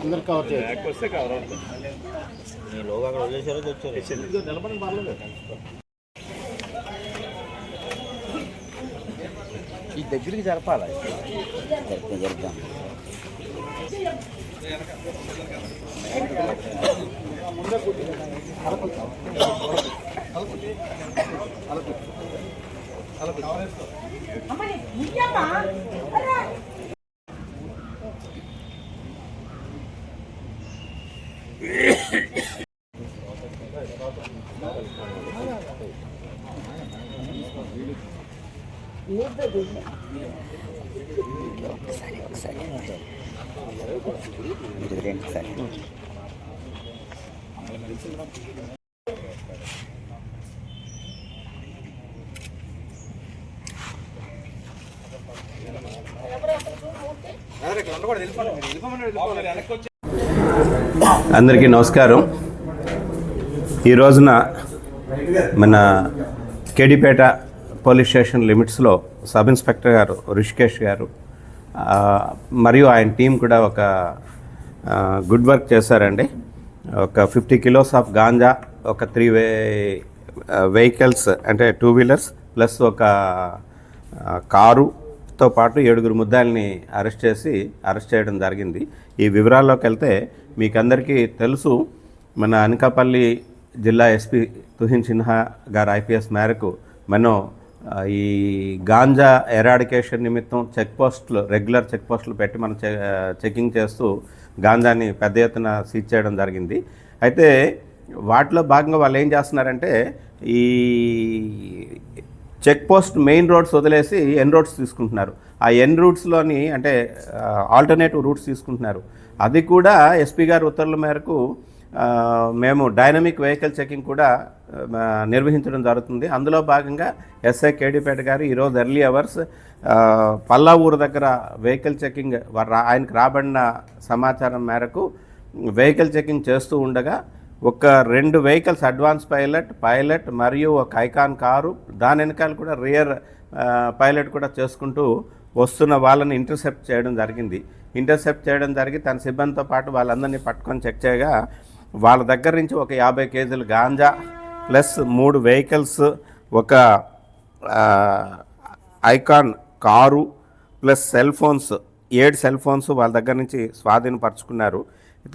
అందరు కవర్ చేయాలి. లోగా అక్కడ వదిలేసారో తెచ్చారు నిలబడి పర్లేదు. ఈ దగ్గరికి జరపాలి. జరుపుదాం. అందరికీ నమస్కారం. ఈ రోజున మన కేడిపేట పోలీస్ స్టేషన్ లిమిట్స్లో సబ్ ఇన్స్పెక్టర్ గారు రిషికేష్ గారు మరియు ఆయన టీం కూడా ఒక గుడ్ వర్క్ చేశారండి. ఒక 50 కిలోస్ ఆఫ్ గాంజా, ఒక 3 వెహికల్స్ అంటే 2 వీలర్స్ ప్లస్ ఒక కారుతో పాటు 7 ముద్దాయిల్ని అరెస్ట్ చేయడం జరిగింది. ఈ వివరాల్లోకి వెళ్తే మీకు అందరికీ తెలుసు, మన అనకాపల్లి జిల్లా ఎస్పీ తుహిన్ సిన్హా గారు ఐపీఎస్ మేరకు మనం ఈ గాంజా ఎరాడికేషన్ నిమిత్తం రెగ్యులర్ చెక్ పోస్టులు పెట్టి మనం చెకింగ్ చేస్తూ గాంజాని పెద్ద ఎత్తున సీజ్ చేయడం జరిగింది. అయితే వాటిలో భాగంగా వాళ్ళు ఏం చేస్తున్నారంటే ఈ చెక్ పోస్ట్ మెయిన్ రోడ్స్ వదిలేసి ఎన్ రోడ్స్ తీసుకుంటున్నారు. ఆ ఎన్ రూట్స్లోని అంటే ఆల్టర్నేటివ్ రూట్స్ తీసుకుంటున్నారు. అది కూడా ఎస్పీ గారి ఉత్తర్వుల మేరకు మేము డైనమిక్ వెహికల్ చెకింగ్ కూడా నిర్వహించడం జరుగుతుంది. అందులో భాగంగా ఎస్ఐ కేడిపేట గారు ఈరోజు ఎర్లీ అవర్స్ పల్లా ఊరు దగ్గర వెహికల్ చెకింగ్ ఆయనకు రాబడిన సమాచారం మేరకు వెహికల్ చెకింగ్ చేస్తూ ఉండగా ఒక 2 వెహికల్స్ అడ్వాన్స్ పైలట్ మరియు ఒక ఐకాన్ కారు, దాని వెనకాల కూడా రియర్ పైలట్ కూడా చేసుకుంటూ వస్తున్న వాళ్ళని ఇంటర్సెప్ట్ చేయడం జరిగి తన సిబ్బందితో పాటు వాళ్ళందరినీ పట్టుకొని చెక్ చేయగా వాళ్ళ దగ్గర నుంచి ఒక 50 కేజీలు గాంజా ప్లస్ 3 వెహికల్స్, ఒక icon car plus cell phones 7 cell phones వాళ్ళ దగ్గర నుంచి స్వాధీనపరుచుకున్నారు.